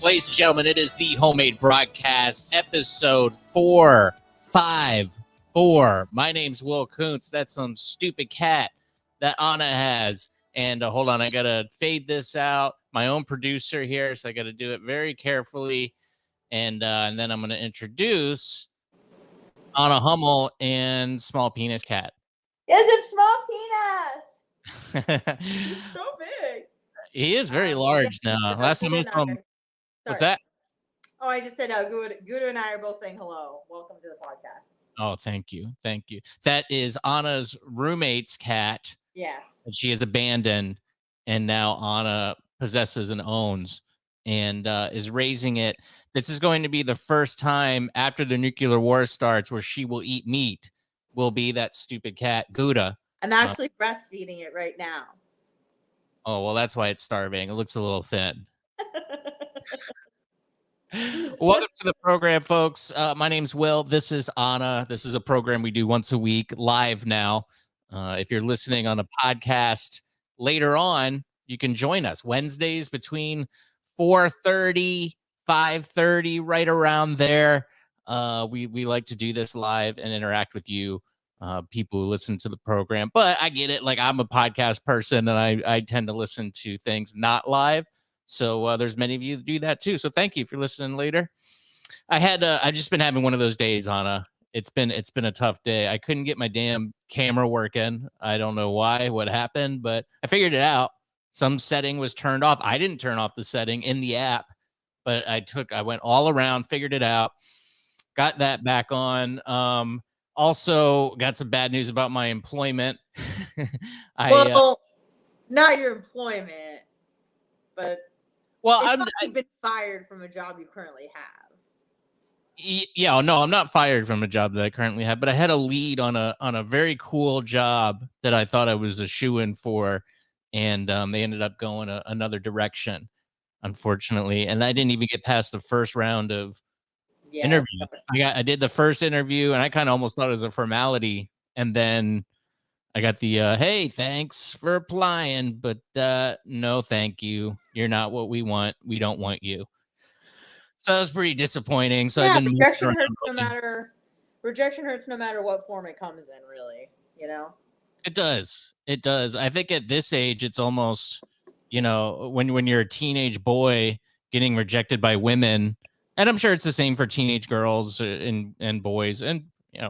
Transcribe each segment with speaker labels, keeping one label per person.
Speaker 1: Ladies and gentlemen, it is the Homemade Broadcast, episode 454. My name's Will Kuntz. That's some stupid cat that Anna has. And hold on, I got to fade this out. My own producer here, so I got to do it very carefully. And then I'm going to introduce Anna Hummel and Small Penis Cat.
Speaker 2: Is it Small Penis? He's so big.
Speaker 1: He is very large now. Last time I saw him. What's that?
Speaker 2: Oh, I just said Gouda and I are both saying hello. Welcome to the podcast.
Speaker 1: Oh, thank you. Thank you. That is Anna's roommate's cat.
Speaker 2: Yes.
Speaker 1: That she has abandoned, and now Anna possesses and owns and is raising it. This is going to be the first time after the nuclear war starts where she will eat meat, will be that stupid cat, Gouda.
Speaker 2: I'm actually breastfeeding it right now.
Speaker 1: Oh, well, that's why it's starving. It looks a little thin. Welcome to the program, folks. My name's Will. This is Anna. This is a program we do once a week live now. If you're listening on a podcast later on, you can join us Wednesdays between 4:30, 5:30, right around there. We like to do this live and interact with you, people who listen to the program. But I get it. Like, I'm a podcast person, and I tend to listen to things not live. So there's many of you that do that too. So thank you for listening later. I've just been having one of those days, Anna. It's been a tough day. I couldn't get my damn camera working. I don't know why, what happened, but I figured it out. Some setting was turned off. I didn't turn off the setting in the app, but I went all around, figured it out, got that back on. Also got some bad news about my employment.
Speaker 2: Well, not your employment, but you've been fired from a job you currently have.
Speaker 1: Yeah, no, I'm not fired from a job that I currently have, but I had a lead on a very cool job that I thought I was a shoo-in for, and they ended up going another direction, unfortunately. And I didn't even get past the first round of interviews. I did the first interview, and I kind of almost thought it was a formality, and then I got the hey, thanks for applying, but no, thank you. You're not what we want. We don't want you. So that was pretty disappointing. So I've been
Speaker 2: rejection hurts no matter what form it comes in, really. You know,
Speaker 1: it does. It does. I think at this age, it's almost, when you're a teenage boy getting rejected by women, and I'm sure it's the same for teenage girls and boys, and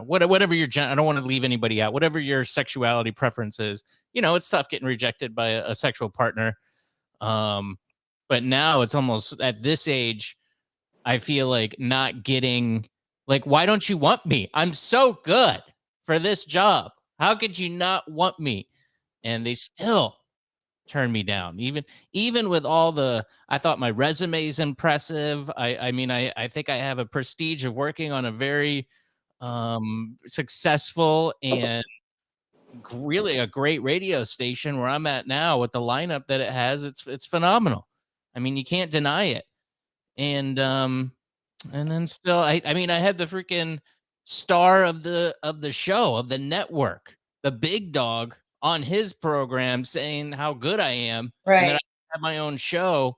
Speaker 1: whatever your I don't want to leave anybody out. Whatever your sexuality preference is, it's tough getting rejected by a sexual partner. But now it's almost at this age, I feel like not getting, like, why don't you want me? I'm so good for this job. How could you not want me? And they still turn me down. Even with all I thought my resume is impressive. I think I have a prestige of working on a very successful and really a great radio station where I'm at now with the lineup that it has. It's phenomenal. I mean, you can't deny it. And then still, I had the freaking star of the show, of the network, the big dog, on his program saying how good I am.
Speaker 2: Right.
Speaker 1: And then I have my own show.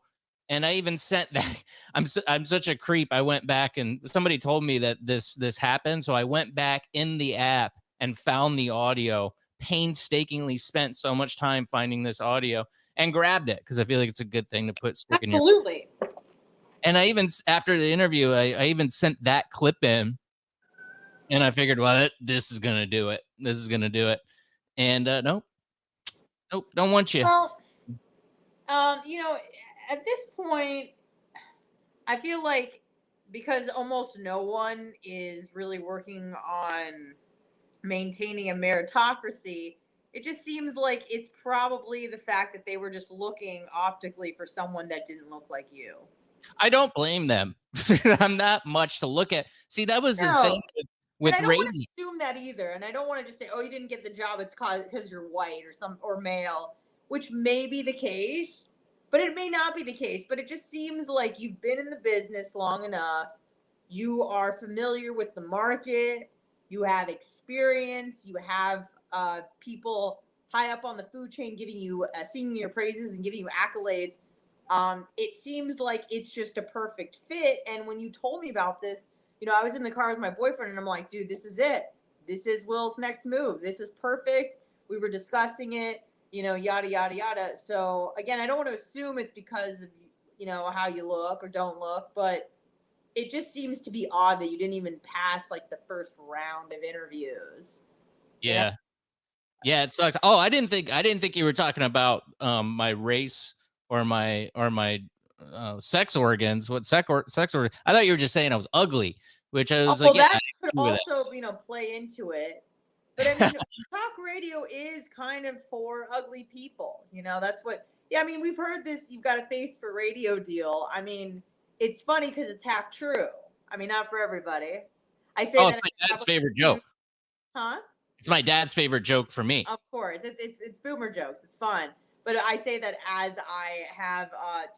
Speaker 1: And I even sent that. I'm such a creep. I went back, and somebody told me that this happened. So I went back in the app and found the audio, painstakingly spent so much time finding this audio, and grabbed it because I feel like it's a good thing to stick in your.
Speaker 2: Absolutely.
Speaker 1: And I even, after the interview, I even sent that clip in And I figured, well, this is gonna do it. This is gonna do it. And nope, don't want you.
Speaker 2: Well, at this point, I feel like because almost no one is really working on maintaining a meritocracy, it just seems like it's probably the fact that they were just looking optically for someone that didn't look like you.
Speaker 1: I don't blame them. I'm not much to look at. See, that was the thing with
Speaker 2: and I don't want
Speaker 1: radio.
Speaker 2: to assume that either. And I don't want to just say, "Oh, you didn't get the job. It's because you're white or male," which may be the case, but it may not be the case. But it just seems like you've been in the business long enough. You are familiar with the market. You have experience. You have people high up on the food chain giving you singing your praises and giving you accolades. It seems like it's just a perfect fit. And when you told me about this, I was in the car with my boyfriend and I'm like, dude, this is it. This is Will's next move. This is perfect. We were discussing it, yada, yada, yada. So again, I don't want to assume it's because of, how you look or don't look, but it just seems to be odd that you didn't even pass like the first round of interviews.
Speaker 1: Yeah. Yeah, it sucks. Oh, I didn't think you were talking about my race or my sex organs. What sex organ? I thought you were just saying I was ugly, which I was like,
Speaker 2: well, that could also, play into it. But I mean, talk radio is kind of for ugly people. That's what. Yeah, I mean, we've heard this. You've got a face for radio deal. I mean, it's funny because it's half true. I mean, not for everybody. I say that.
Speaker 1: It's my dad's favorite joke.
Speaker 2: Huh?
Speaker 1: It's my dad's favorite joke for me.
Speaker 2: Of course, it's boomer jokes. It's fun. But I say that as I have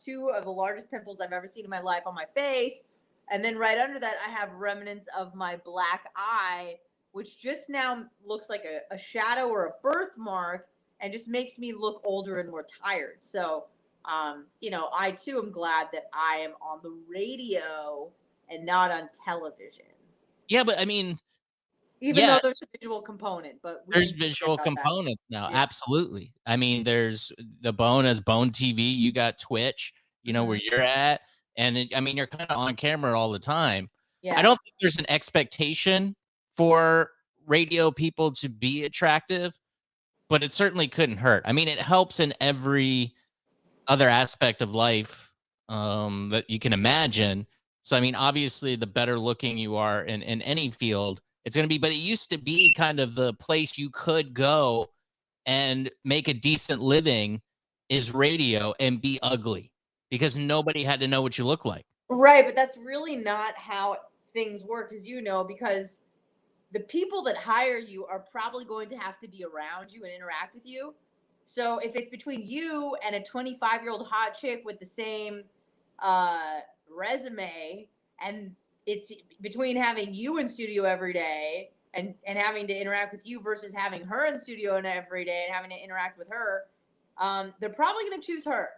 Speaker 2: 2 of the largest pimples I've ever seen in my life on my face. And then right under that, I have remnants of my black eye, which just now looks like a shadow or a birthmark and just makes me look older and more tired. So, I too am glad that I am on the radio and not on television.
Speaker 1: Yeah, but I mean,
Speaker 2: even though there's a visual component, but
Speaker 1: there's visual components now. Yeah. Absolutely. I mean, there's the Bone as Bone TV. You got Twitch, where you're at. And you're kind of on camera all the time. Yeah. I don't think there's an expectation for radio people to be attractive, but it certainly couldn't hurt. I mean, it helps in every other aspect of life that you can imagine. So, I mean, obviously, the better looking you are in any field, it's going to be, but it used to be kind of the place you could go and make a decent living is radio and be ugly because nobody had to know what you look like.
Speaker 2: Right. But that's really not how things work, as because the people that hire you are probably going to have to be around you and interact with you. So if it's between you and a 25-year-old hot chick with the same resume, and it's between having you in studio every day and having to interact with you versus having her in studio every day and having to interact with her, they're probably going to choose her.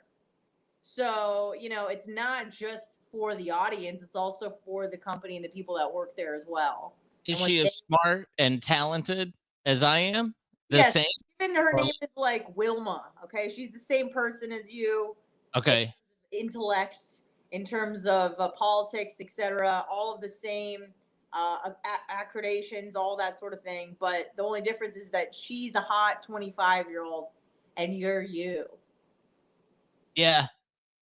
Speaker 2: So, it's not just for the audience. It's also for the company and the people that work there as well.
Speaker 1: Is she as smart and talented as I am?
Speaker 2: Yes, same? Even her name is like Wilma. Okay. She's the same person as you.
Speaker 1: Okay.
Speaker 2: Intellect, in terms of politics, etc., all of the same accreditations, all that sort of thing. But the only difference is that she's a hot 25-year-old and you're you.
Speaker 1: Yeah.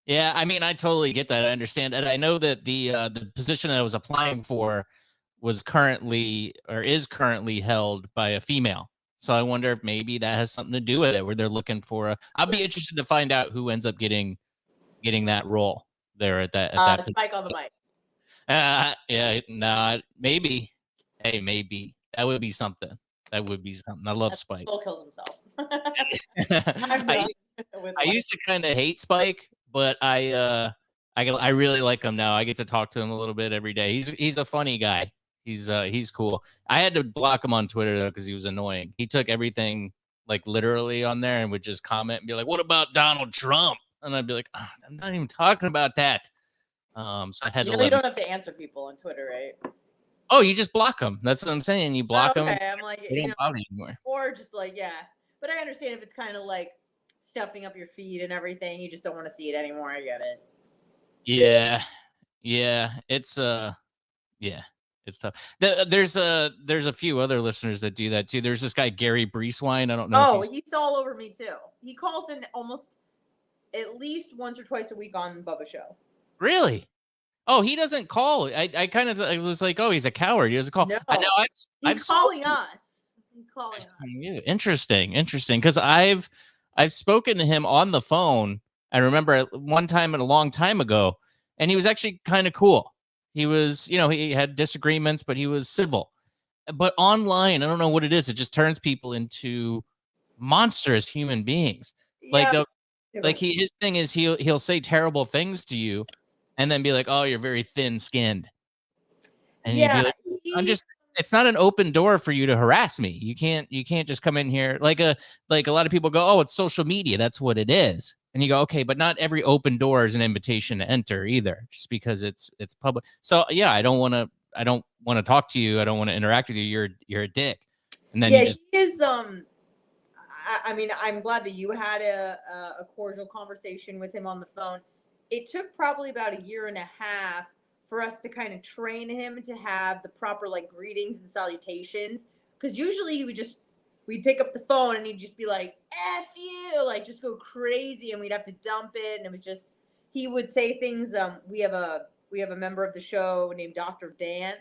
Speaker 1: Yeah. I mean, I totally get that. I understand. And I know that the position that I was applying for is currently held by a female. So I wonder if maybe that has something to do with it, where they're looking for I'll be interested to find out who ends up getting that role there at that
Speaker 2: Spike on the mic.
Speaker 1: Yeah, no, maybe. Hey, maybe. That would be something. I love Spike.
Speaker 2: Will kills himself.
Speaker 1: I used to kind of hate Spike, but I really like him now. I get to talk to him a little bit every day. He's a funny guy. He's cool. I had to block him on Twitter though because he was annoying. He took everything like literally on there and would just comment and be like, "What about Donald Trump?" And I'd be like, "Oh, I'm not even talking about that." So I had to.
Speaker 2: You don't have to answer people on Twitter, right?
Speaker 1: Oh, you just block them. That's what I'm saying. You block them.
Speaker 2: I'm like, they don't bother you anymore. Or just like, yeah. But I understand if it's kind of like stuffing up your feed and everything. You just don't want to see it anymore. I get it.
Speaker 1: Yeah. Yeah. It's yeah. It's tough. There's a few other listeners that do that too. There's this guy Gary Breeswine. I don't know if
Speaker 2: he's all over me too. He calls in almost at least once or twice a week on Bubba Show.
Speaker 1: Really? Oh, he doesn't call. I kind of was like, oh, he's a coward. He doesn't call.
Speaker 2: No,
Speaker 1: I know.
Speaker 2: he's calling us. He's calling us.
Speaker 1: Interesting. Because I've spoken to him on the phone. I remember one time a long time ago, and he was actually kind of cool. He was, he had disagreements, but he was civil. But online, I don't know what it is. It just turns people into monstrous human beings.
Speaker 2: Yeah.
Speaker 1: His thing is he'll say terrible things to you, and then be like, "Oh, you're very thin-skinned." And you'd be like, it's not an open door for you to harass me. You can't just come in here like a lot of people go, "Oh, it's social media. That's what it is." And you go, "Okay, but not every open door is an invitation to enter either, just because it's public." So yeah, I don't want to talk to you. I don't want to interact with you. You're a dick. And then
Speaker 2: he is. I mean, I'm glad that you had a cordial conversation with him on the phone. It took probably about 1.5 years for us to kind of train him to have the proper greetings and salutations. Because usually we'd pick up the phone and he'd just be like, "F you," just go crazy, and we'd have to dump it. And it was just, he would say things. We have a member of the show named Dr. Dan,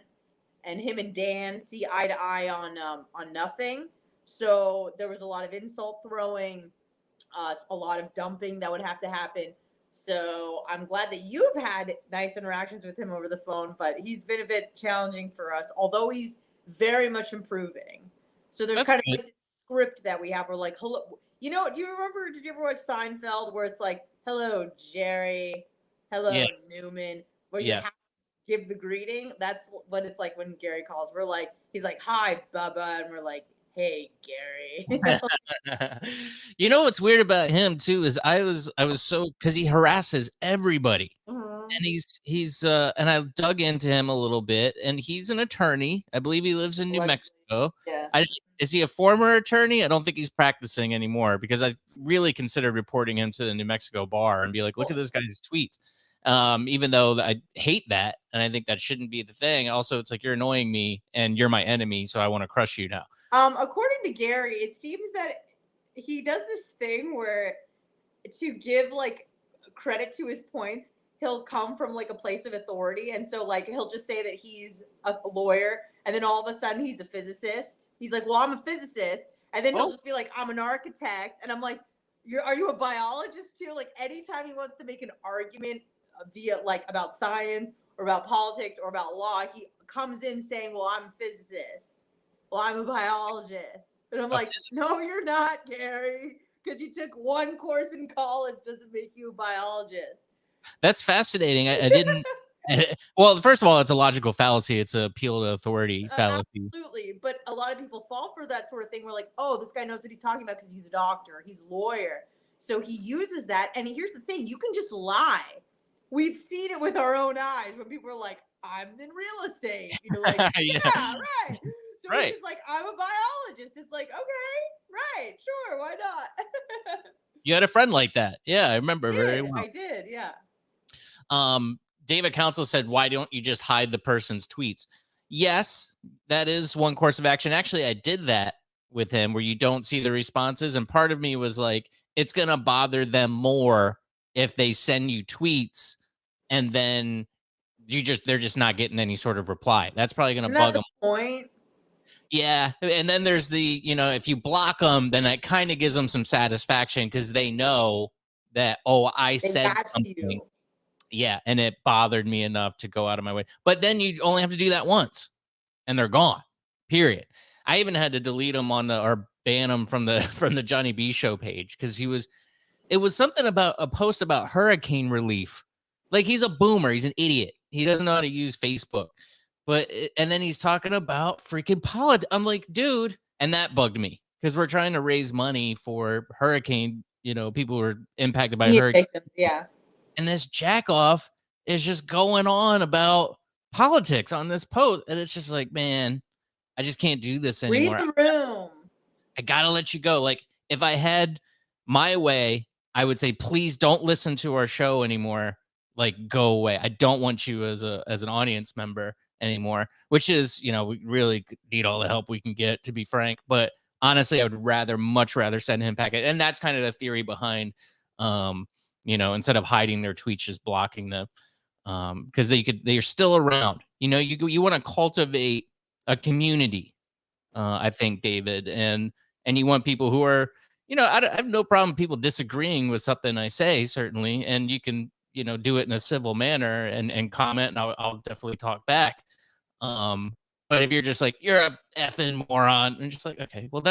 Speaker 2: and him and Dan see eye to eye on nothing. So there was a lot of insult throwing, a lot of dumping that would have to happen. So I'm glad that you've had nice interactions with him over the phone, but he's been a bit challenging for us, although he's very much improving. So there's kind of this script that we have. We're like, hello, did you ever watch Seinfeld where it's like, "Hello, Jerry. Hello, Newman," where you have to give the greeting? That's what it's like when Gary calls. He's like, "Hi, Bubba," and we're like, "Hey, Gary."
Speaker 1: You know what's weird about him too is I was so, because he harasses everybody. And he's and I dug into him a little bit, and he's an attorney. I believe he lives in New Mexico.
Speaker 2: Yeah.
Speaker 1: Is he a former attorney? I don't think he's practicing anymore, because I really considered reporting him to the New Mexico bar and be like, "Look at this guy's tweets." Even though I hate that, and I think that shouldn't be the thing. Also, it's like, you're annoying me and you're my enemy, so I want to crush you now.
Speaker 2: According to Gary, it seems that he does this thing where, to give credit to his points, he'll come from a place of authority. And so he'll just say that he's a lawyer, and then all of a sudden he's a physicist. He's like, "Well, I'm a physicist." And then he'll just be like, "I'm an architect." And I'm like, are you a biologist too? Anytime he wants to make an argument via about science or about politics or about law, he comes in saying, "Well, I'm a physicist. Well, I'm a biologist." And I'm like, "No, you're not, Gary. Because you took one course in college doesn't make you a biologist."
Speaker 1: That's fascinating. I didn't. Well, first of all, it's a logical fallacy. It's a appeal to authority fallacy.
Speaker 2: Absolutely. But a lot of people fall for that sort of thing. We're like, "Oh, this guy knows what he's talking about because he's a doctor. He's a lawyer." So he uses that. And here's the thing. You can just lie. We've seen it with our own eyes when people are like, "I'm in real estate." Yeah, right. So he's just like, "I'm a biologist." It's like, okay, right, sure, why not?
Speaker 1: You had a friend like that. Yeah, I remember very well.
Speaker 2: I did, yeah.
Speaker 1: David Council said, "Why don't you just hide the person's tweets?" Yes, that is one course of action. Actually, I did that with him, where you don't see the responses. And part of me was like, it's going to bother them more if they send you tweets and then they're just not getting any sort of reply. That's probably going to bug them.
Speaker 2: Point.
Speaker 1: Yeah. And then there's the, if you block them, then that kind of gives them some satisfaction, because they know that, oh, I said something. Yeah, and it bothered me enough to go out of my way. But then you only have to do that once, and they're gone. Period. I even had to delete them or ban them from the Johnny B Show page, because it was something about a post about hurricane relief. He's a boomer. He's an idiot. He doesn't know how to use Facebook. And then he's talking about freaking politics. I'm like, dude, and that bugged me, because we're trying to raise money for hurricane, people who are impacted by hurricanes.
Speaker 2: Yeah.
Speaker 1: And this jackoff is just going on about politics on this post. And it's just like, man, I just can't do this anymore.
Speaker 2: Read the room.
Speaker 1: I got to let you go. If I had my way, I would say, please don't listen to our show anymore. Go away. I don't want you as an audience member. anymore, which is, we really need all the help we can get, to be frank. But honestly, I would much rather send him packet. And that's kind of the theory behind, instead of hiding their tweets, just blocking them. Because they're still around. You want to cultivate a community, I think, David, and you want people who are, I have no problem with people disagreeing with something I say, certainly, and you can, do it in a civil manner and comment, and I'll definitely talk back. But if you're just like, you're a effing moron, and just like, okay, well,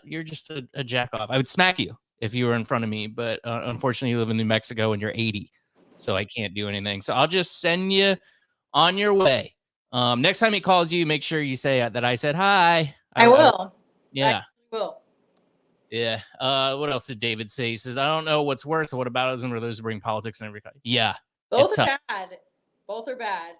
Speaker 1: you're just a jack off. I would smack you if you were in front of me, but unfortunately, you live in New Mexico and you're 80, so I can't do anything. So I'll just send you on your way. Next time he calls you, make sure you say that I said hi.
Speaker 2: I will.
Speaker 1: Yeah.
Speaker 2: I will.
Speaker 1: Yeah. What else did David say? He says, I don't know what's worse. What about us and those who bring politics and everything? Yeah.
Speaker 2: Both are bad. Both are bad.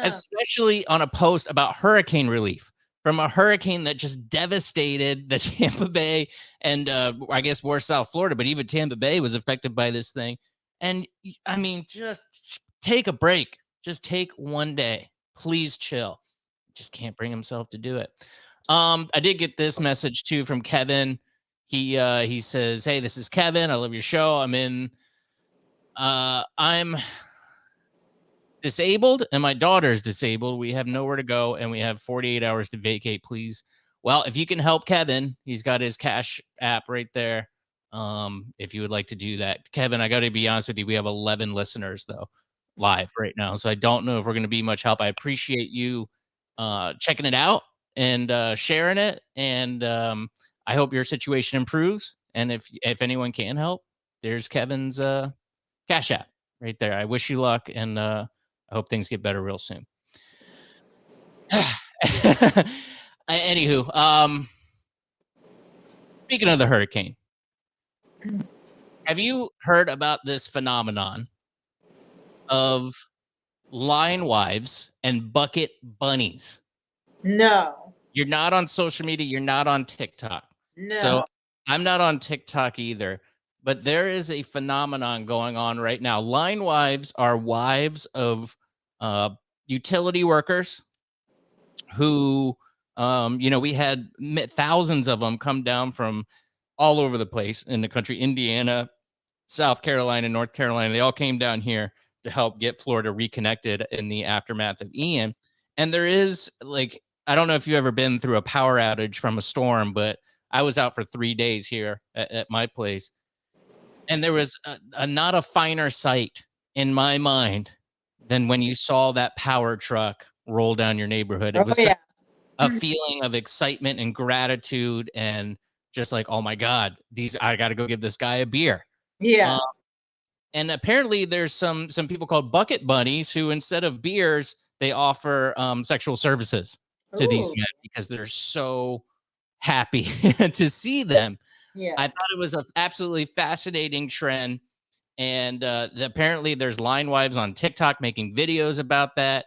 Speaker 1: Especially on a post about hurricane relief from a hurricane that just devastated the Tampa Bay and I guess more South Florida, but even Tampa Bay was affected by this thing. And I mean, just take a break. Just take one day. Please chill. Just can't bring himself to do it. I did get this message too from Kevin. He says, hey, this is Kevin. I love your show. I'm disabled and my daughter's disabled. We have nowhere to go and we have 48 hours to vacate, please. Well, if you can help Kevin, he's got his Cash app right there. If you would like to do that, Kevin, I got to be honest with you. We have 11 listeners though live right now. So I don't know if we're going to be much help. I appreciate you checking it out and sharing it. And I hope your situation improves. And if anyone can help, there's Kevin's Cash app right there. I wish you luck and I hope things get better real soon. Anywho, speaking of the hurricane, have you heard about this phenomenon of line wives and bucket bunnies?
Speaker 2: No.
Speaker 1: You're not on social media. You're not on TikTok.
Speaker 2: No.
Speaker 1: So I'm not on TikTok either. But there is a phenomenon going on right now. Line wives are wives of utility workers who, we had thousands of them come down from all over the place in the country, Indiana, South Carolina, North Carolina. They all came down here to help get Florida reconnected in the aftermath of Ian. And there is I don't know if you've ever been through a power outage from a storm, but I was out for 3 days here at my place. And there was not a finer sight in my mind than when you saw that power truck roll down your neighborhood. It was a feeling of excitement and gratitude and just like, oh my God, I got to go give this guy a beer.
Speaker 2: Yeah.
Speaker 1: And apparently there's some people called bucket bunnies who instead of beers, they offer sexual services to these men because they're so happy to see them.
Speaker 2: Yeah.
Speaker 1: I thought it was an absolutely fascinating trend. And apparently there's line wives on TikTok making videos about that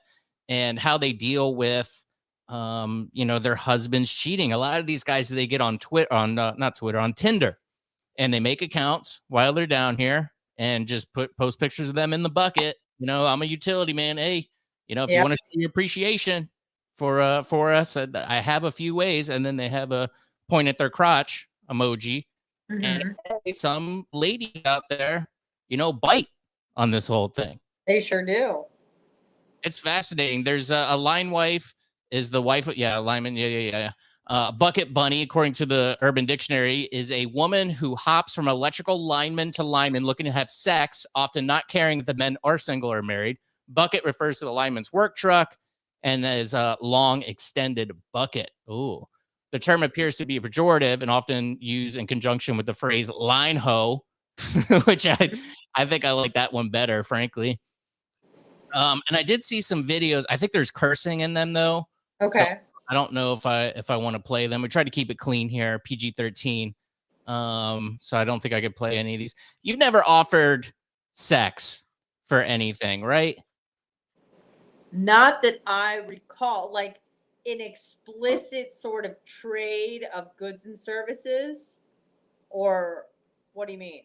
Speaker 1: and how they deal with, their husbands cheating. A lot of these guys, they get on on Tinder, and they make accounts while they're down here and just post pictures of them in the bucket. I'm a utility man. Hey, if you want to show your appreciation for us, I have a few ways. And then they have a point at their crotch emoji. And some ladies out there, bite on this whole thing.
Speaker 2: They sure do.
Speaker 1: It's fascinating. There's a line wife is the wife. Yeah, lineman. Yeah. Bucket bunny, according to the Urban Dictionary, is a woman who hops from electrical lineman to lineman looking to have sex, often not caring if the men are single or married. Bucket refers to the lineman's work truck and is a long extended bucket. Ooh. The term appears to be pejorative and often used in conjunction with the phrase line hoe, which I think I like that one better, frankly. And I did see some videos. I think there's cursing in them, though.
Speaker 2: Okay.
Speaker 1: So I don't know if I want to play them. We try to keep it clean here, PG-13. So I don't think I could play any of these. You've never offered sex for anything, right?
Speaker 2: Not that I recall, like an explicit sort of trade of goods and services, or what do you mean?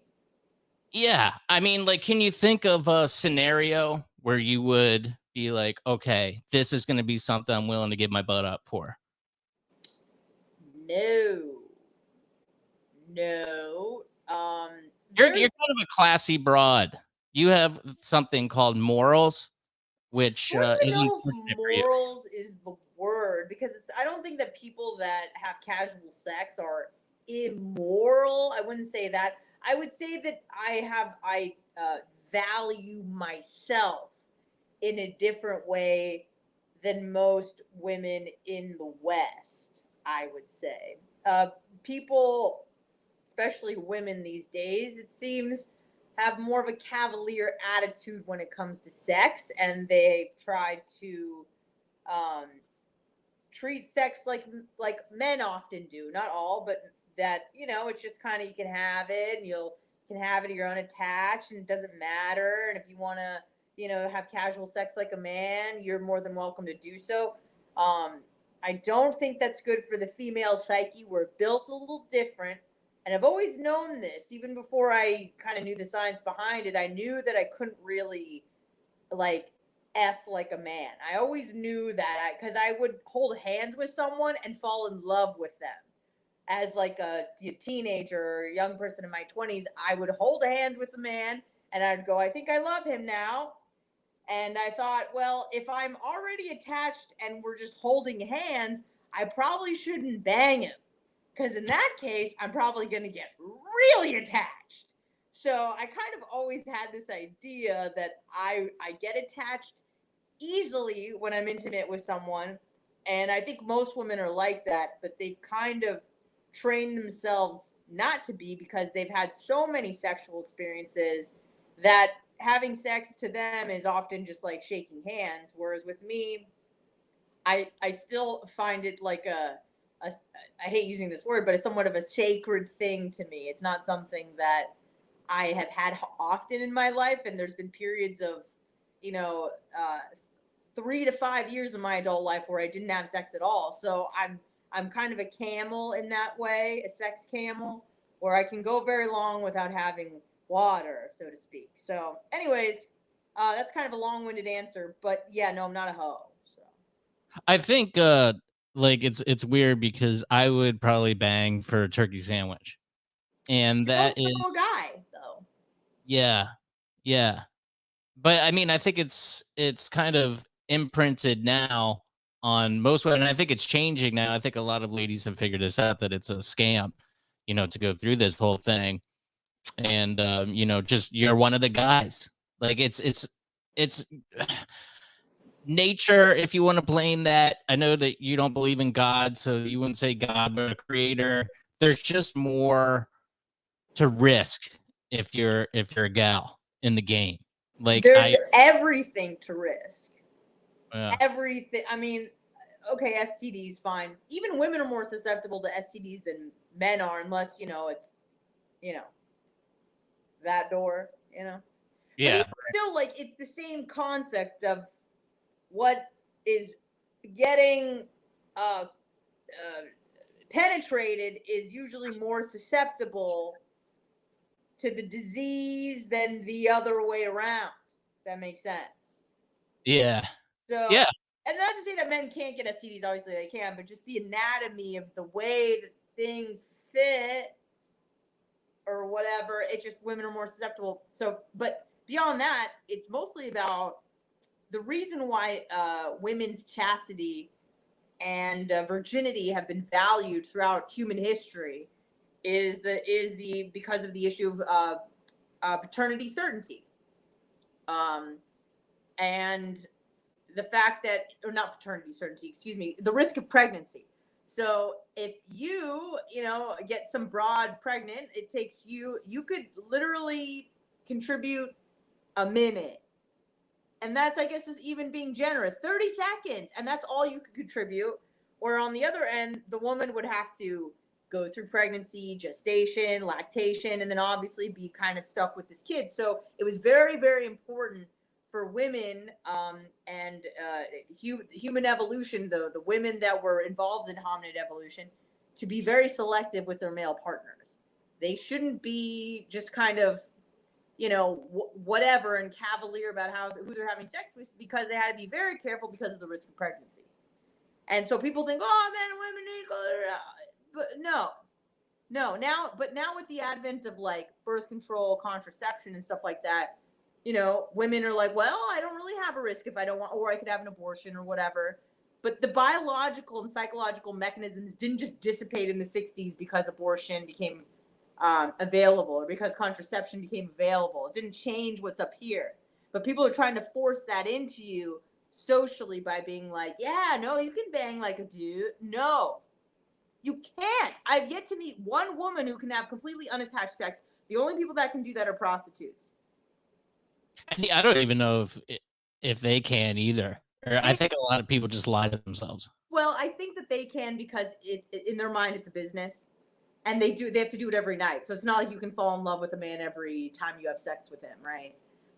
Speaker 1: Yeah, I mean, can you think of a scenario where you would, be like, okay, this is going to be something I'm willing to give my butt up for?
Speaker 2: No. No.
Speaker 1: You're
Speaker 2: There's
Speaker 1: kind of a classy broad. You have something called morals, which
Speaker 2: I don't
Speaker 1: is
Speaker 2: even know
Speaker 1: unfortunate
Speaker 2: if
Speaker 1: for you.
Speaker 2: morals is the word because I don't think that people that have casual sex are immoral. I wouldn't say that. I would say that I value myself in a different way than most women in the West, I would say. People, especially women these days, it seems, have more of a cavalier attitude when it comes to sex, and they've tried to um, treat sex like men often do. Not all, but that it's just kind of you can have it, and can have it. You're unattached, and it doesn't matter. And if you want to, have casual sex like a man, you're more than welcome to do so. I don't think that's good for the female psyche. We're built a little different. And I've always known this, even before I kind of knew the science behind it. I knew that I couldn't really like F like a man. I always knew that because I would hold hands with someone and fall in love with them. As like a teenager or a young person in my 20s, I would hold hands with a man and I'd go, I think I love him now. And I thought, well, if I'm already attached and we're just holding hands, I probably shouldn't bang him. Because in that case, I'm probably going to get really attached. So I kind of always had this idea that I get attached easily when I'm intimate with someone. And I think most women are like that, but they've kind of trained themselves not to be because they've had so many sexual experiences that having sex to them is often just like shaking hands. Whereas with me, I still find it like a I hate using this word, but it's somewhat of a sacred thing to me. It's not something that I have had often in my life, and there's been periods of, you know, 3 to 5 years of my adult life where I didn't have sex at all. So I'm kind of a camel in that way, a sex camel, where I can go very long without having water, so to speak. So, anyways, that's kind of a long-winded answer, but yeah, no, I'm not a hoe. So
Speaker 1: I think like it's weird because I would probably bang for a turkey sandwich. And
Speaker 2: you're
Speaker 1: that
Speaker 2: also
Speaker 1: is
Speaker 2: a guy, though.
Speaker 1: yeah. Yeah. But I mean, I think it's kind of imprinted now on most women. And I think it's changing now. I think a lot of ladies have figured this out that it's a scam, to go through this whole thing. And just you're one of the guys. Like it's nature, if you want to blame that. I know that you don't believe in God, so you wouldn't say God, but a creator. There's just more to risk if you're a gal in the game. Like
Speaker 2: There's
Speaker 1: I
Speaker 2: everything to risk.
Speaker 1: yeah.
Speaker 2: Everything. I mean, okay, STDs, fine. Even women are more susceptible to STDs than men are, unless it's you know that door. But even
Speaker 1: Yeah.
Speaker 2: still, like it's the same concept of what is getting penetrated is usually more susceptible to the disease than the other way around. If that makes sense.
Speaker 1: Yeah.
Speaker 2: So,
Speaker 1: Yeah.
Speaker 2: and not to say that men can't get STDs, obviously they can, but just the anatomy of the way that things fit or whatever, it just women are more susceptible. So, but beyond that, it's mostly about the reason why women's chastity and virginity have been valued throughout human history is the because of the issue of paternity certainty, um, and the fact that, or not paternity certainty, excuse me, the risk of pregnancy. So if you get some broad pregnant, it takes you could literally contribute a minute. And that's, I guess, is even being generous. 30 seconds. And that's all you could contribute. Or on the other end, the woman would have to go through pregnancy, gestation, lactation, and then obviously be kind of stuck with this kid. So it was very, very important for women and human evolution, the women that were involved in hominid evolution, to be very selective with their male partners. They shouldn't be just kind of you know, whatever, and cavalier about who they're having sex with, because they had to be very careful because of the risk of pregnancy. And so people think, oh, men and women equal, but no. Now with the advent of like birth control, contraception, and stuff like that, you know, women are like, well, I don't really have a risk if I don't want, or I could have an abortion or whatever. But the biological and psychological mechanisms didn't just dissipate in the 60s because abortion became available, or because contraception became available. It didn't change what's up here. But people are trying to force that into you socially by being like, yeah, no, you can bang like a dude. No, you can't. I've yet to meet one woman who can have completely unattached sex. The only people that can do that are prostitutes.
Speaker 1: I don't even know if they can either. I think a lot of people just lie to themselves.
Speaker 2: Well, I think that they can because in their mind it's a business, and they have to do it every night. So it's not like you can fall in love with a man every time you have sex with him, right?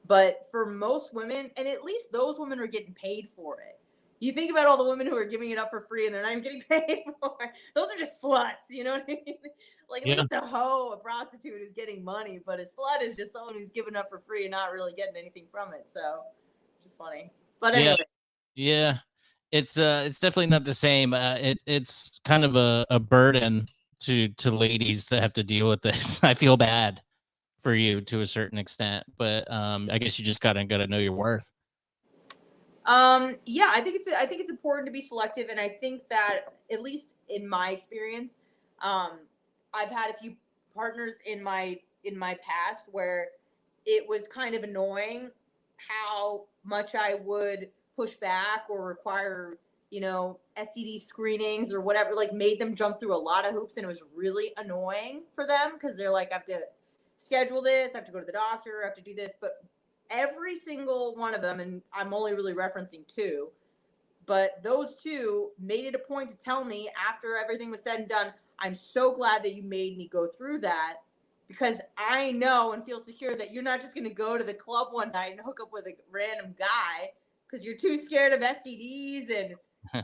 Speaker 2: But for most women, and at least those women are getting paid for it. You think about all the women who are giving it up for free and they're not even getting paid for it. Those are just sluts, you know what I mean? Like, at least a hoe, a prostitute, is getting money, but a slut is just someone who's giving up for free and not really getting anything from it. So, just funny. But anyway.
Speaker 1: Yeah. It's definitely not the same. It's kind of a burden to ladies that have to deal with this. I feel bad for you to a certain extent, but I guess you just gotta know your worth.
Speaker 2: Yeah, I think it's important to be selective, and I think that, at least in my experience, I've had a few partners in my past where it was kind of annoying how much I would push back or require, you know, STD screenings or whatever, like made them jump through a lot of hoops, and it was really annoying for them because they're like, I have to schedule this, I have to go to the doctor, I have to do this. But every single one of them, and I'm only really referencing two, but those two made it a point to tell me after everything was said and done, I'm so glad that you made me go through that, because I know and feel secure that you're not just going to go to the club one night and hook up with a random guy because you're too scared of STDs and,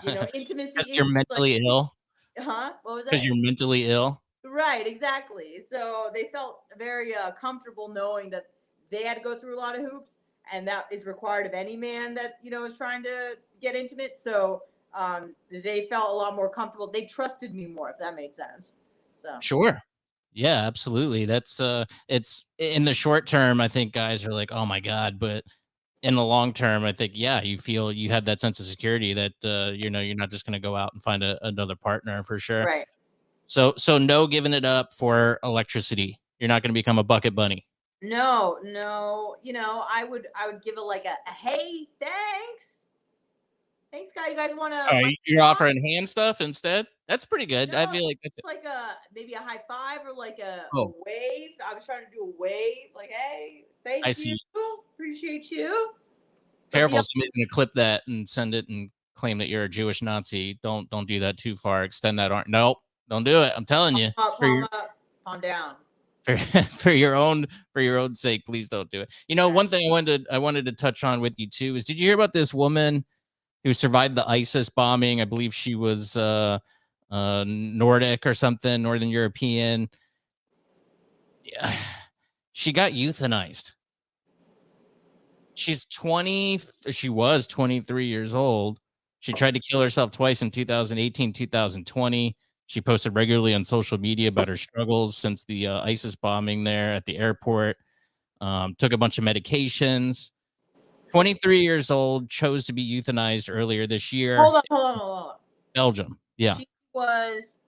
Speaker 2: you know, intimacy.
Speaker 1: Because you're mentally ill.
Speaker 2: Huh? What was that?
Speaker 1: Because you're mentally ill.
Speaker 2: Right, exactly. So they felt very comfortable knowing that they had to go through a lot of hoops, and that is required of any man that, you know, is trying to get intimate. So they felt a lot more comfortable. They trusted me more, if that made sense. So
Speaker 1: Sure. Yeah, absolutely. That's it's in the short term, I think guys are like, oh my God, but in the long term, I think, yeah, you feel you have that sense of security that you know, you're not just gonna go out and find another partner for sure.
Speaker 2: right.
Speaker 1: So no giving it up for electricity. You're not gonna become a bucket bunny.
Speaker 2: No, you know, I would give it like a hey, thanks. Thanks, guy. You guys want to?
Speaker 1: You're offering hand stuff instead? That's pretty good. I
Speaker 2: No,
Speaker 1: feel like
Speaker 2: it's like maybe a high five or like a
Speaker 1: oh,
Speaker 2: wave. I was trying to do a wave, like, hey,
Speaker 1: I
Speaker 2: thank you,
Speaker 1: see.
Speaker 2: appreciate you. But
Speaker 1: Careful, somebody's gonna clip that and send it and claim that you're a Jewish Nazi. Don't do that too far. Extend that arm. Nope, don't do it. I'm telling you.
Speaker 2: palm up, palm down.
Speaker 1: For your own sake, please don't do it. You know, one thing I wanted to touch on with you too is, did you hear about this woman who survived the ISIS bombing? I believe she was Nordic or something, Northern European. Yeah, she got euthanized. She's 20. She was 23 years old. She tried to kill herself twice in 2018, 2020. She posted regularly on social media about her struggles since the ISIS bombing there at the airport. Took a bunch of medications. 23 years old, chose to be euthanized earlier this year.
Speaker 2: Hold on.
Speaker 1: Belgium. Yeah.
Speaker 2: She was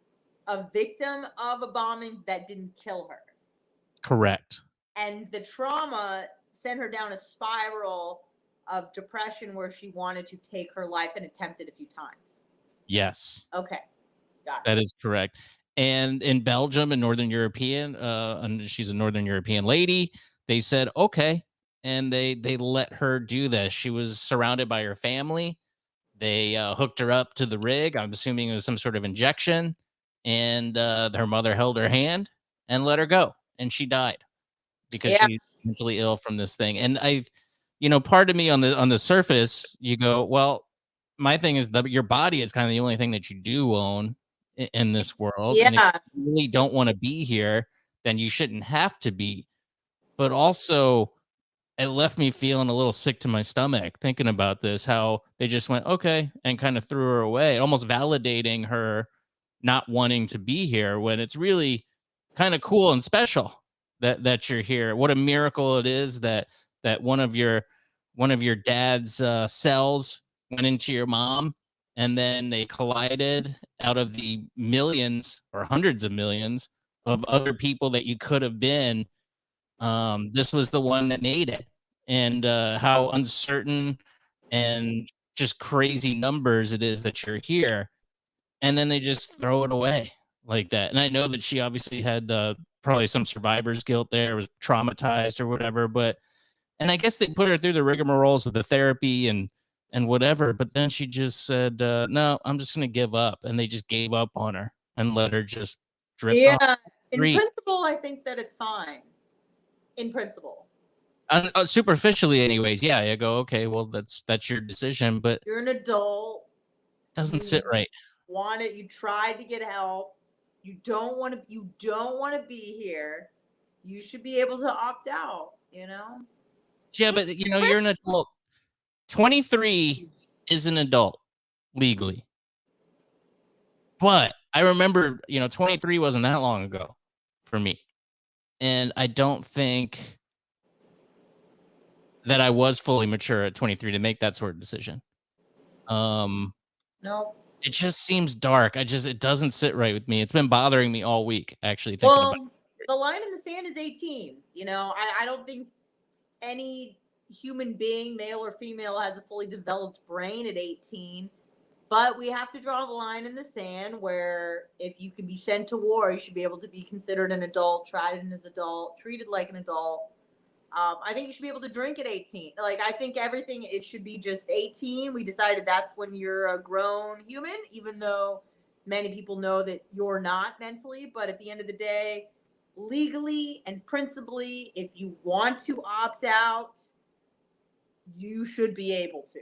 Speaker 2: a victim of a bombing that didn't kill her.
Speaker 1: Correct.
Speaker 2: And the trauma sent her down a spiral of depression where she wanted to take her life and attempted a few times.
Speaker 1: Yes.
Speaker 2: Okay. Got it.
Speaker 1: That is correct. And in Belgium and Northern European, and she's a Northern European lady, they said, okay. And they let her do this. She was surrounded by her family. They hooked her up to the rig. I'm assuming it was some sort of injection. And her mother held her hand and let her go. And she died because she's mentally ill from this thing. And you know, part of me on the surface, you go, well, my thing is that your body is kind of the only thing that you do own in this world.
Speaker 2: Yeah.
Speaker 1: And if you really don't want to be here, then you shouldn't have to be but also it left me feeling a little sick to my stomach thinking about this, how they just went, okay, and kind of threw her away, almost validating her not wanting to be here when it's really kind of cool and special that you're here. What a miracle it is that one of your dad's cells went into your mom and then they collided out of the millions or hundreds of millions of other people that you could have been. This was the one that made it, and how uncertain and just crazy numbers it is that you're here, and then they just throw it away like that. And I know that she obviously had probably some survivor's guilt there, was traumatized or whatever, but and I guess they put her through the rigmaroles of the therapy and whatever, but then she just said, "No, I'm just gonna give up," and they just gave up on her and let her just drift off
Speaker 2: Yeah.
Speaker 1: the
Speaker 2: In
Speaker 1: street.
Speaker 2: principle, I think that it's fine. In principle,
Speaker 1: Superficially, anyways, yeah, I go, okay, well, that's your decision, but
Speaker 2: you're an adult.
Speaker 1: doesn't sit
Speaker 2: You
Speaker 1: right.
Speaker 2: want it. You tried to get help. You don't want to. You don't want to be here. You should be able to opt out.
Speaker 1: Yeah,
Speaker 2: It's
Speaker 1: but you're an adult. 23 is an adult legally. But I remember, 23 wasn't that long ago for me. And I don't think that I was fully mature at 23 to make that sort of decision. Um,
Speaker 2: no.
Speaker 1: it just seems dark. It doesn't sit right with me. It's been bothering me all week, actually, thinking about
Speaker 2: Well, the line in the sand is 18. I don't think any human being, male or female, has a fully developed brain at 18. But we have to draw the line in the sand where if you can be sent to war, you should be able to be considered an adult, tried as an adult, treated like an adult. I think you should be able to drink at 18. Like, I think everything, it should be just 18. We decided that's when you're a grown human, even though many people know that you're not mentally. But at the end of the day, legally and principally, if you want to opt out, you should be able to.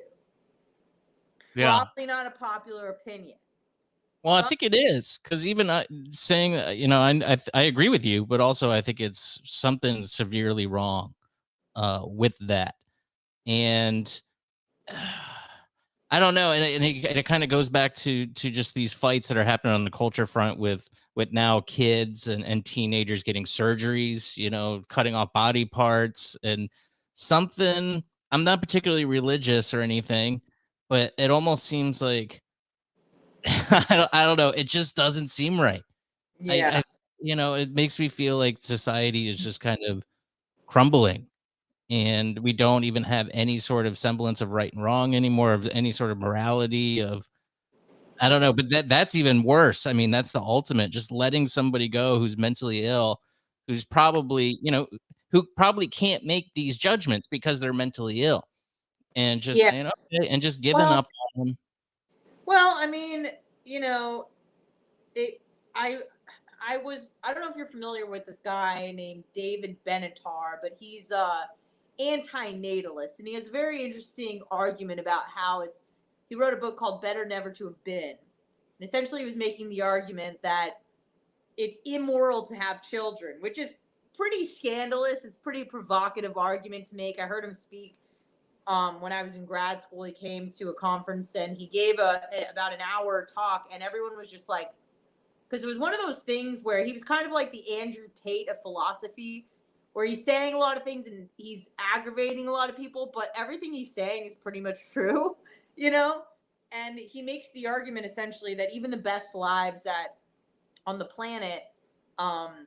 Speaker 1: yeah.
Speaker 2: Probably not a popular opinion.
Speaker 1: Well, I
Speaker 2: Some,
Speaker 1: think it is because even saying, I agree with you, but also I think it's something severely wrong with that. And I don't know, and it kind of goes back to just these fights that are happening on the culture front with now kids and teenagers getting surgeries, cutting off body parts and something. I'm not particularly religious or anything, but it almost seems like I don't know. It just doesn't seem right. I
Speaker 2: yeah.
Speaker 1: it makes me feel like society is just kind of crumbling and we don't even have any sort of semblance of right and wrong anymore, of any sort of morality of I don't know, but that's even worse. I mean, that's the ultimate, just letting somebody go who's mentally ill, who's probably, who probably can't make these judgments because they're mentally ill, and just
Speaker 2: Yeah.
Speaker 1: saying, "Okay," and just giving
Speaker 2: Well,
Speaker 1: up on them.
Speaker 2: I mean, it I I don't know if you're familiar with this guy named David Benatar, but he's anti-natalist and he has a very interesting argument about how he wrote a book called Better Never to Have Been. And essentially he was making the argument that it's immoral to have children, which is pretty scandalous. It's pretty provocative argument to make. I heard him speak when I was in grad school. He came to a conference and he gave about an hour talk, and everyone was just like, because it was one of those things where he was kind of like the Andrew Tate of philosophy, where he's saying a lot of things and he's aggravating a lot of people, but everything he's saying is pretty much true, you know? And he makes the argument essentially that even the best lives that on the planet um,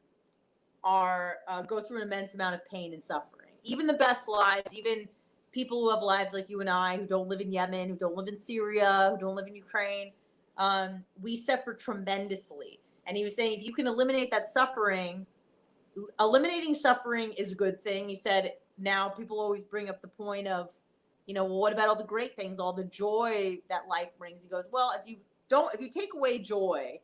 Speaker 2: are go through an immense amount of pain and suffering. Even the best lives, even people who have lives like you and I, who don't live in Yemen, who don't live in Syria, who don't live in Ukraine, we suffer tremendously. And he was saying if you can eliminate that suffering, eliminating suffering is a good thing. He said now people always bring up the point of, well, what about all the great things, all the joy that life brings? He goes, well, if you take away joy,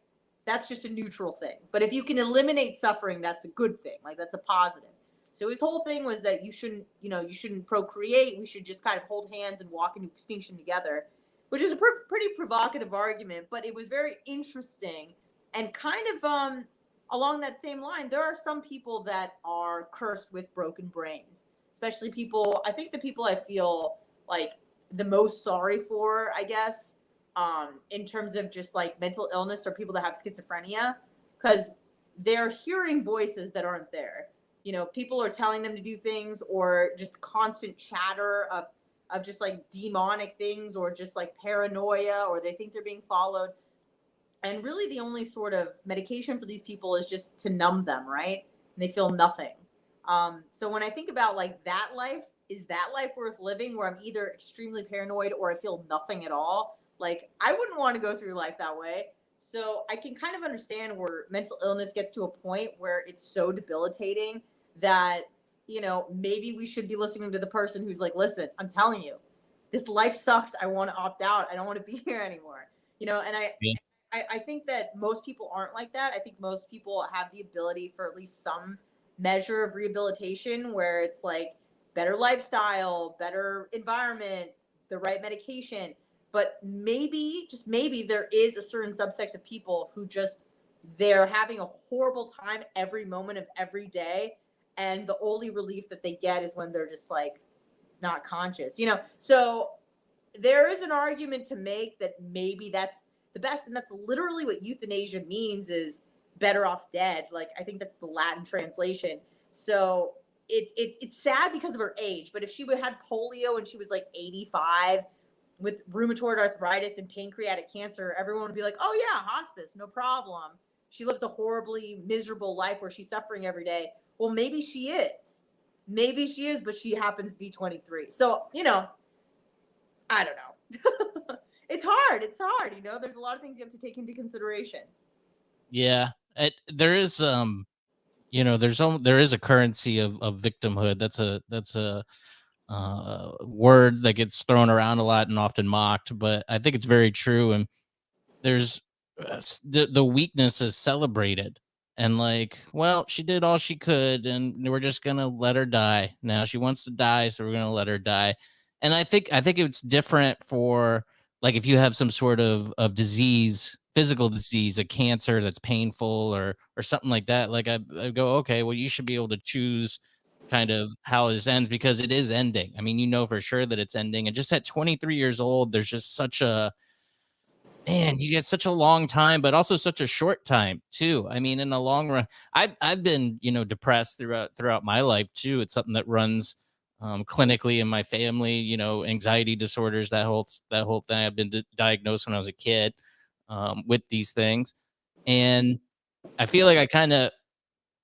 Speaker 2: that's just a neutral thing. But if you can eliminate suffering, that's a good thing. Like that's a positive. So his whole thing was that you shouldn't procreate. We should just kind of hold hands and walk into extinction together, which is a pretty provocative argument, but it was very interesting and kind of along that same line, there are some people that are cursed with broken brains, especially people. I think the people I feel like the most sorry for, I guess, in terms of just like mental illness, are people that have schizophrenia, because they're hearing voices that aren't there. You know, people are telling them to do things, or just constant chatter of just like demonic things, or just like paranoia, or they think they're being followed. And really, the only sort of medication for these people is just to numb them, right? And they feel nothing. So when I think about like that life, is that life worth living, where I'm either extremely paranoid or I feel nothing at all? Like, I wouldn't want to go through life that way. So I can kind of understand where mental illness gets to a point where it's so debilitating that, you know, maybe we should be listening to the person who's like, listen, I'm telling you, this life sucks. I want to opt out. I don't want to be here anymore. You know, and
Speaker 1: Yeah.
Speaker 2: I think that most people aren't like that. I think most people have the ability for at least some measure of rehabilitation, where it's like better lifestyle, better environment, the right medication. But maybe, just maybe, there is a certain subset of people who just, they're having a horrible time every moment of every day. And the only relief that they get is when they're just like not conscious, you know? So there is an argument to make that maybe that's the best, and that's literally what euthanasia means, is better off dead. Like, I think that's the Latin translation. So it's sad because of her age, but if she would had polio and she was like 85 with rheumatoid arthritis and pancreatic cancer, everyone would be like, oh yeah, hospice, no problem. She lives a horribly miserable life where she's suffering every day. Well, maybe she is, but she happens to be 23. So, you know, I don't know. It's hard. You know, there's a lot of things you have to take into consideration.
Speaker 1: Yeah. There is there is a currency of victimhood. That's a word that gets thrown around a lot and often mocked, but I think it's very true. And there's the weakness is celebrated, and like, well, she did all she could and we're just gonna let her die. Now she wants to die, so we're gonna let her die. And I think it's different for, like, if you have some sort of disease, physical disease, a cancer that's painful or something like that. Like, I go, okay, well, you should be able to choose kind of how this ends, because it is ending. I mean, you know for sure that it's ending. And just at 23 years old, there's just such a, man, you get such a long time, but also such a short time too. I mean, in the long run, I've been, depressed throughout my life too. It's something that runs clinically in my family. Anxiety disorders, that whole thing. I've been diagnosed when I was a kid with these things, and I feel like I kind of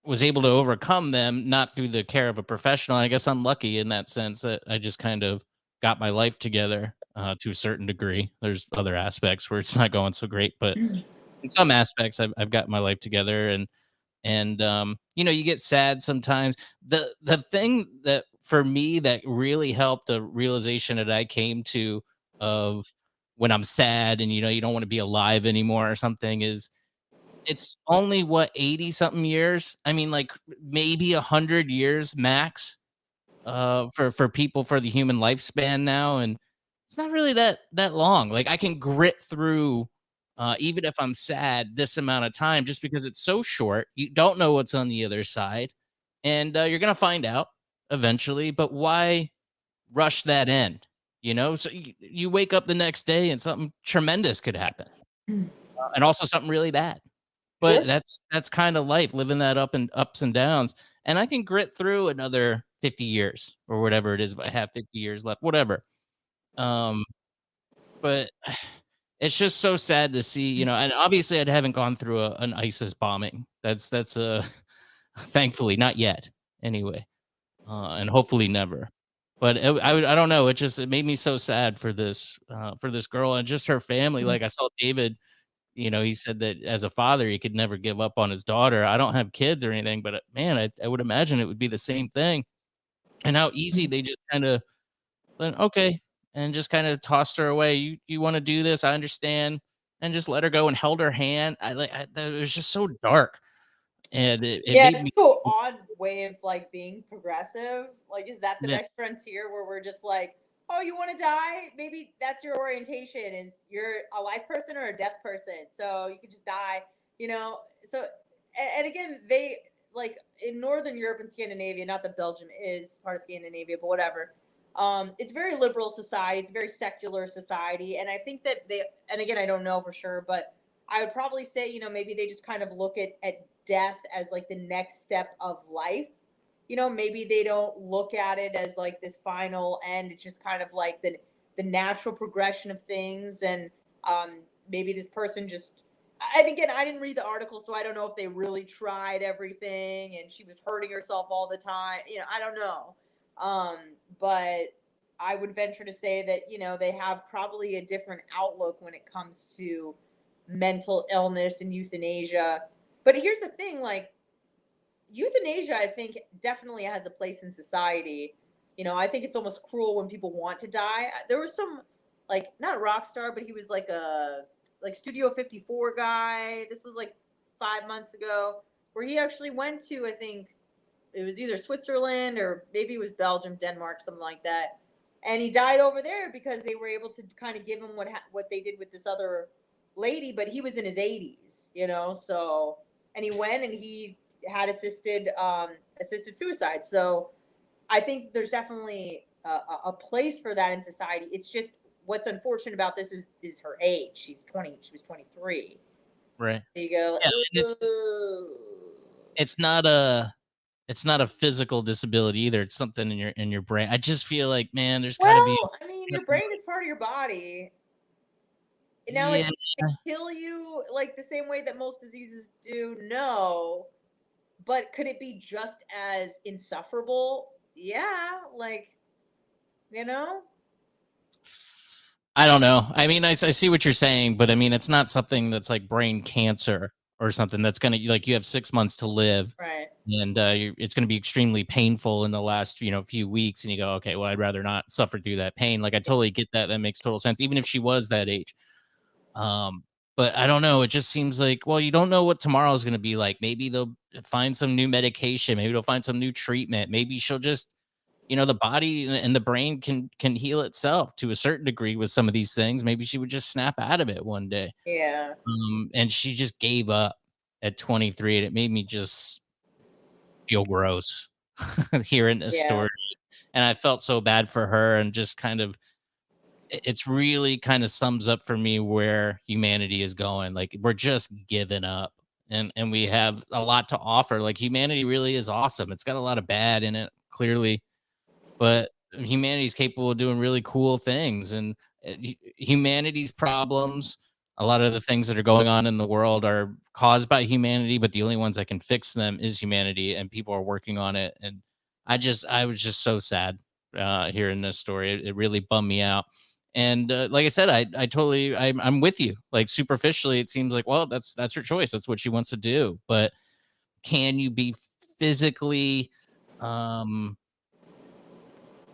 Speaker 1: was able to overcome them, not through the care of a professional. I guess I'm lucky in that sense that I just kind of got my life together to a certain degree. There's other aspects where it's not going so great, but in some aspects, I've got my life together. And you get sad sometimes. The thing that for me that really helped, the realization that I came to of when I'm sad and you don't want to be alive anymore or something, is it's only what, 80 something years? I mean, like, maybe 100 years max, for people, for the human lifespan now, and it's not really that long. Like, I can grit through, even if I'm sad, this amount of time, just because it's so short. You don't know what's on the other side, and, you're gonna find out eventually, but why rush that end? So you wake up the next day and something tremendous could happen, and also something really bad. But
Speaker 2: Yeah.
Speaker 1: that's kinda life, living that ups and downs, and I can grit through another 50 years or whatever it is, if I have 50 years left, whatever. Um, but it's just so sad to see, and obviously I haven't gone through an ISIS bombing. That's thankfully not yet, anyway, and hopefully never. But I don't know, it made me so sad for this girl and just her family. Like, I saw David. He said that as a father, he could never give up on his daughter. I don't have kids or anything, but man, I would imagine it would be the same thing. And how easy they just kind of went, okay, and just kind of tossed her away. You want to do this? I understand, and just let her go and held her hand. It was just so dark, and it
Speaker 2: Yeah,
Speaker 1: made
Speaker 2: it's
Speaker 1: me.
Speaker 2: so odd way of like being progressive. Like, is that the
Speaker 1: Yeah,
Speaker 2: next frontier where we're just like, oh, you want to die? Maybe that's your orientation. Is you're a life person or a death person? So you could just die. You know. So and again, they like in Northern Europe and Scandinavia, not that Belgium is part of Scandinavia, but whatever. It's very liberal society. It's a very secular society, and I think that they. And again, I don't know for sure, but I would probably say, maybe they just kind of look at death as like the next step of life. Maybe they don't look at it as like this final end. It's just kind of like the natural progression of things, and maybe this person just. And again, I didn't read the article, so I don't know if they really tried everything and she was hurting herself all the time. I don't know. Um, but I would venture to say that, they have probably a different outlook when it comes to mental illness and euthanasia. But here's the thing, like, euthanasia, I think, definitely has a place in society. I think it's almost cruel when people want to die. There was some, like, not a rock star, but he was like a like Studio 54 guy. This was like 5 months ago, where he actually went to, I think it was either Switzerland or maybe it was Belgium, Denmark, something like that. And he died over there because they were able to kind of give him what they did with this other lady, but he was in his 80s, so. And he went and he had assisted suicide. So I think there's definitely a place for that in society. It's just what's unfortunate about this is her age. She's 20. She was 23.
Speaker 1: Right.
Speaker 2: There you go.
Speaker 1: Yeah, and it's not a it's not a physical disability either. It's something in your brain. I just feel like, man, there's got to be.
Speaker 2: Well, I mean, your brain is part of your body. Now, is
Speaker 1: Yeah,
Speaker 2: it gonna kill you like the same way that most diseases do? No. But could it be just as insufferable? Yeah, like, you know?
Speaker 1: I don't know. I mean, I see what you're saying, but I mean, it's not something that's like brain cancer or something that's gonna like you have 6 months to live,
Speaker 2: Right.
Speaker 1: and it's gonna be extremely painful in the last few weeks, and you go, okay, well, I'd rather not suffer through that pain. Like I totally get that. That makes total sense, even if she was that age. Um, but I don't know. It just seems like, well, you don't know what tomorrow is gonna be like. Maybe they'll find some new medication. Maybe they'll find some new treatment. Maybe she'll just the body and the brain can heal itself to a certain degree with some of these things. Maybe she would just snap out of it one day.
Speaker 2: Yeah.
Speaker 1: And she just gave up at 23, and it made me just feel gross hearing this
Speaker 2: Yeah.
Speaker 1: story. And I felt so bad for her, and just kind of it's really kind of sums up for me where humanity is going. Like we're just giving up. And we have a lot to offer. Like humanity really is awesome. It's got a lot of bad in it, clearly, but humanity's capable of doing really cool things. And humanity's problems, a lot of the things that are going on in the world are caused by humanity, but the only ones that can fix them is humanity, and people are working on it. And I was just so sad hearing this story. It really bummed me out. And like I said, I totally I'm with you. Like superficially it seems like, well, that's her choice, that's what she wants to do. But can you be physically um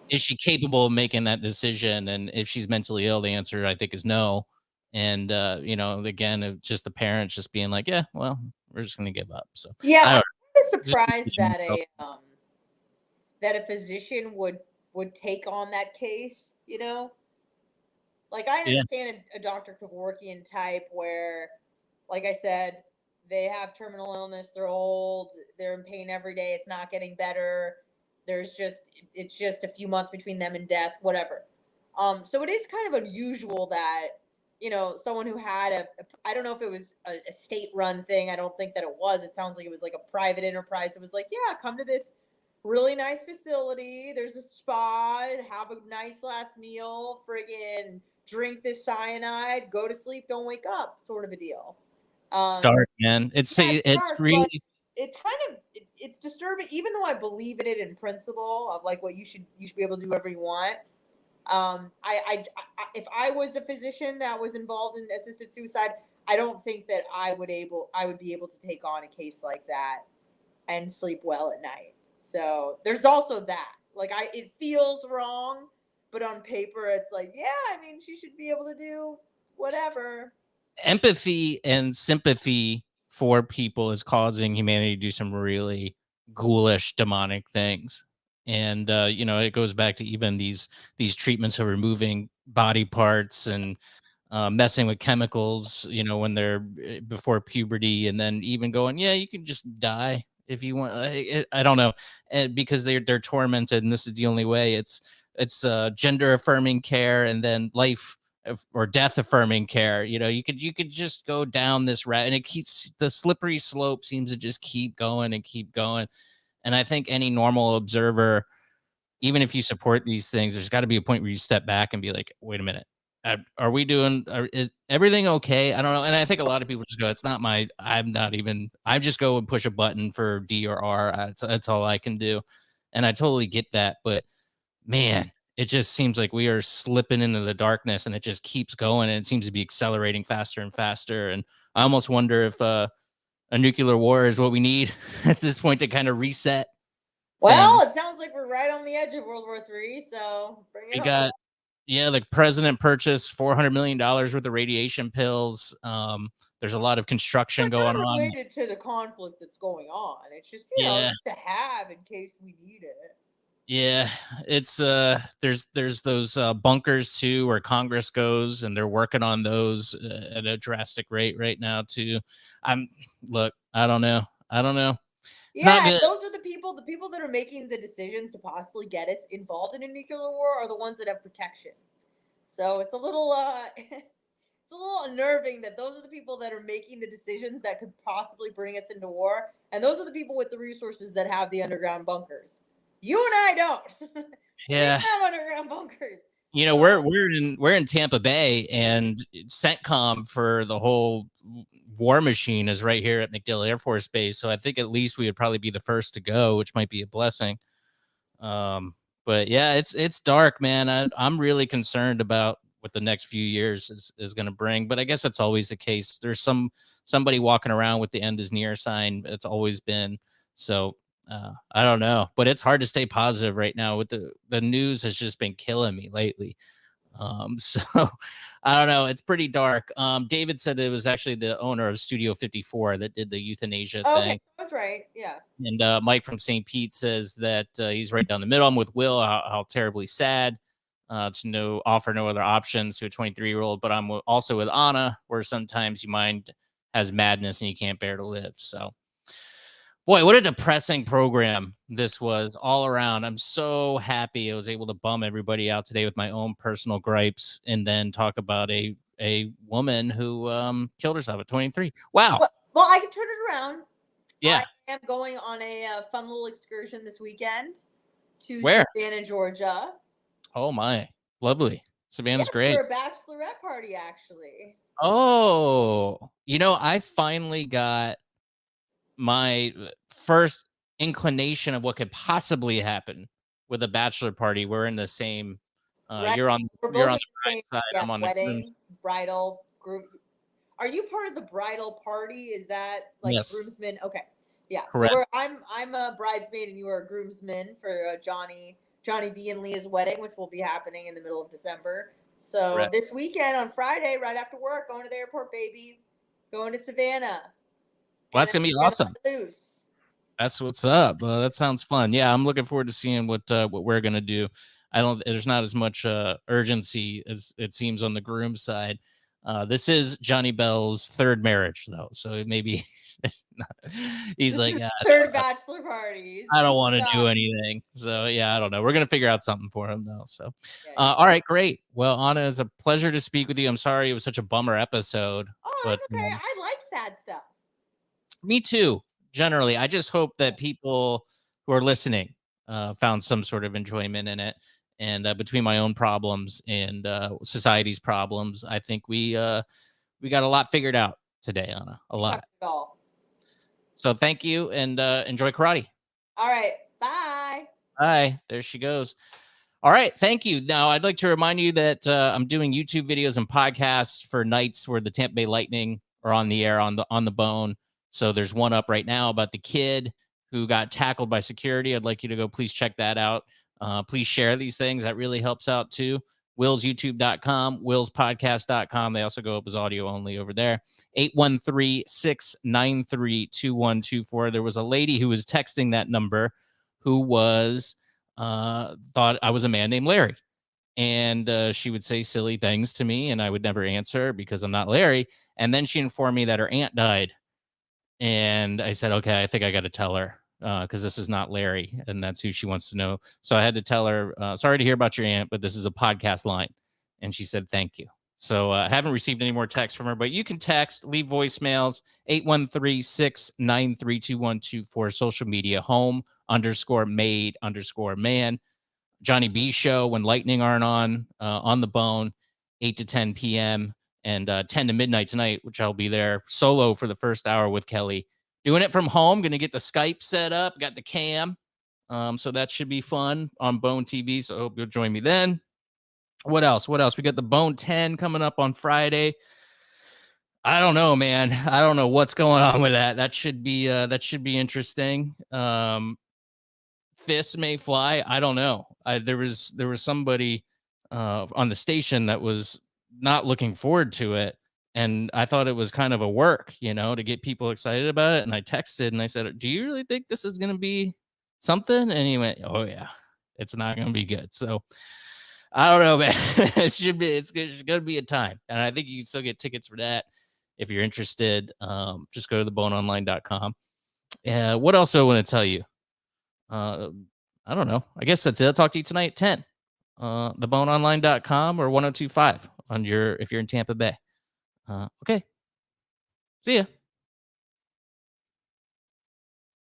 Speaker 1: is she capable of making that decision? And if she's mentally ill, the answer I think is no. And again, it's just the parents just being like, yeah, well, we're just gonna give up. So
Speaker 2: Yeah,
Speaker 1: I
Speaker 2: I'm
Speaker 1: don't
Speaker 2: kind of
Speaker 1: just
Speaker 2: surprised that a physician would take on that case. Like I
Speaker 1: yeah.
Speaker 2: understand a Dr. Kevorkian type where, like I said, they have terminal illness, they're old, they're in pain every day, it's not getting better. It's just a few months between them and death, whatever. So it is kind of unusual that, someone who had I don't know if it was a state run thing. I don't think that it was. It sounds like it was like a private enterprise. It was like, yeah, come to this really nice facility. There's a spa, have a nice last meal, friggin' drink this cyanide, go to sleep, don't wake up, sort of a deal.
Speaker 1: It's
Speaker 2: Um,
Speaker 1: dark, man.
Speaker 2: yeah, it's
Speaker 1: It's
Speaker 2: dark, but
Speaker 1: really.
Speaker 2: it's kind of it's disturbing. Even though I believe in it in principle of like what you should be able to do whatever you want. If I was a physician that was involved in assisted suicide, I don't think that I would be able to take on a case like that and sleep well at night. So there's also that. Like it feels wrong, but on paper it's like, yeah, I mean, she should be able to do whatever.
Speaker 1: Empathy and sympathy for people is causing humanity to do some really ghoulish demonic things. And it goes back to even these treatments of removing body parts and messing with chemicals, when they're before puberty, and then even going, yeah, you can just die if you want. I don't know, and because they're tormented, and this is the only way. It's gender affirming care, and then life or death affirming care. You could just go down this route, and it keeps the slippery slope seems to just keep going and keep going. And I think any normal observer, even if you support these things, there's got to be a point where you step back and be like, wait a minute. Are we doing? Is everything okay? I don't know. And I think a lot of people just go, it's not my. I'm not even. I just go and push a button for D or R. That's all I can do, and I totally get that. But man, it just seems like we are slipping into the darkness, and it just keeps going, and it seems to be accelerating faster and faster. And I almost wonder if a nuclear war is what we need at this point to kind of reset.
Speaker 2: Well,
Speaker 1: And
Speaker 2: it sounds like we're right on the edge of World War III, so bring
Speaker 1: we
Speaker 2: it
Speaker 1: got,
Speaker 2: home.
Speaker 1: yeah, the president purchased $400 million worth of radiation pills. There's a lot of construction
Speaker 2: But
Speaker 1: going
Speaker 2: not
Speaker 1: on.
Speaker 2: related to the conflict that's going on. It's just,
Speaker 1: Yeah.
Speaker 2: just to have in case we need it.
Speaker 1: Yeah, it's there's those bunkers too where Congress goes, and they're working on those at a drastic rate right now too. Look, I don't know. It's not
Speaker 2: Yeah,
Speaker 1: good.
Speaker 2: those are the people that are making the decisions to possibly get us involved in a nuclear war are the ones that have protection. So it's a little it's a little unnerving that those are the people that are making the decisions that could possibly bring us into war, and those are the people with the resources that have the underground bunkers. You and I don't. We
Speaker 1: Yeah.
Speaker 2: don't have underground bunkers.
Speaker 1: We're
Speaker 2: So
Speaker 1: we're in Tampa Bay, and CENTCOM for the whole war machine is right here at MacDill Air Force Base. So I think at least we would probably be the first to go, which might be a blessing. But yeah, it's dark, man. I'm really concerned about what the next few years is going to bring. But I guess that's always the case. There's somebody walking around with the end is near sign. It's always been. So I don't know, but it's hard to stay positive right now. With the news has just been killing me lately. So I don't know. It's pretty dark. David said it was actually the owner of Studio 54 that did the euthanasia
Speaker 2: okay,
Speaker 1: thing.
Speaker 2: I was right. Yeah.
Speaker 1: And Mike from St. Pete says that he's right down the middle. I'm with Will. How terribly sad to offer no other options to a 23-year-old. But I'm also with Anna, where sometimes your mind has madness and you can't bear to live. So, boy, what a depressing program this was all around. I'm so happy I was able to bum everybody out today with my own personal gripes, and then talk about a woman who killed herself at 23. Wow.
Speaker 2: Well, I can turn it around.
Speaker 1: Yeah.
Speaker 2: I am going on a fun little excursion this weekend to
Speaker 1: Where?
Speaker 2: Savannah, Georgia.
Speaker 1: Oh my, lovely. Savannah's
Speaker 2: Yes,
Speaker 1: great.
Speaker 2: for a bachelorette party, actually.
Speaker 1: Oh, I finally got my first inclination of what could possibly happen with a bachelor party. We're in the same.
Speaker 2: Right.
Speaker 1: You're on
Speaker 2: We're
Speaker 1: you're
Speaker 2: both
Speaker 1: on
Speaker 2: in
Speaker 1: the
Speaker 2: the same
Speaker 1: bride side. I'm on the groom's.
Speaker 2: wedding, bridal group. Are you part of the bridal party? Is that like
Speaker 1: Yes,
Speaker 2: groomsmen? Okay. Yeah. So
Speaker 1: correct.
Speaker 2: I'm a bridesmaid and you are a groomsman for Johnny B and Leah's wedding, which will be happening in the middle of December. So
Speaker 1: Correct.
Speaker 2: this weekend on Friday, right after work, going to the airport, baby. Going to Savannah.
Speaker 1: Well,
Speaker 2: And
Speaker 1: that's
Speaker 2: then
Speaker 1: gonna be
Speaker 2: we're gonna
Speaker 1: awesome.
Speaker 2: let loose.
Speaker 1: That's what's up. That sounds fun. Yeah, I'm looking forward to seeing what we're gonna do. I don't. There's not as much urgency as it seems on the groom side. This is Johnny Bell's third marriage, though, so maybe he's
Speaker 2: This
Speaker 1: like,
Speaker 2: is
Speaker 1: yeah,
Speaker 2: third bachelor party.
Speaker 1: I don't want to do anything. So yeah, I don't know. We're gonna figure out something for him though. So,
Speaker 2: Yeah.
Speaker 1: all right, great. Well, Anna, it's a pleasure to speak with you. I'm sorry it was such a bummer episode,
Speaker 2: Oh,
Speaker 1: but
Speaker 2: that's okay. I like sad stuff.
Speaker 1: me too. Generally, I just hope that people who are listening found some sort of enjoyment in it. And between my own problems and society's problems, I think we got a lot figured out today, Anna. A lot.
Speaker 2: All.
Speaker 1: So thank you, and enjoy karate.
Speaker 2: All right. Bye.
Speaker 1: Hi, there she goes. All right, thank you. Now, I'd like to remind you that I'm doing YouTube videos and podcasts for nights where the Tampa Bay Lightning are on the air on the bone. So there's one up right now about the kid who got tackled by security. I'd like you to go please check that out. Please share these things. That really helps out too. WillsYouTube.com, WillsPodcast.com. They also go up as audio only over there. 813-693-2124. There was a lady who was texting that number who was thought I was a man named Larry. and she would say silly things to me, and I would never answer because I'm not Larry. And then she informed me that her aunt died, and I said, okay, I think I got to tell her because this is not Larry, and that's who she wants to know. So I had to tell her, sorry to hear about your aunt, but this is a podcast line. And she said, thank you. So I haven't received any more texts from her, but you can text, leave voicemails, 813-693-2124, social media, home_made_man. Johnny B show when Lightning aren't on the bone, 8 to 10 p.m. and 10 to midnight tonight, which I'll be there solo for the first hour with Kelly. Doing it from home, going to get the Skype set up, got the cam. So that should be fun on Bone TV. So I hope you'll join me then. What else? We got the Bone 10 coming up on Friday. I don't know, man. I don't know what's going on with that. That should be interesting. Fists may fly. I don't know. There was somebody on the station that was not looking forward to it, and I thought it was kind of a work, to get people excited about it. And I texted and I said, "Do you really think this is going to be something?" And he went, "Oh yeah, it's not going to be good." So I don't know, man. It's going to be a time, and I think you can still get tickets for that if you're interested. Just go to theboneonline.com. What else do I want to tell you? I don't know. I guess that's it. I'll talk to you tonight at 10. Theboneonline.com or 1025 if you're in Tampa Bay. Okay. See ya.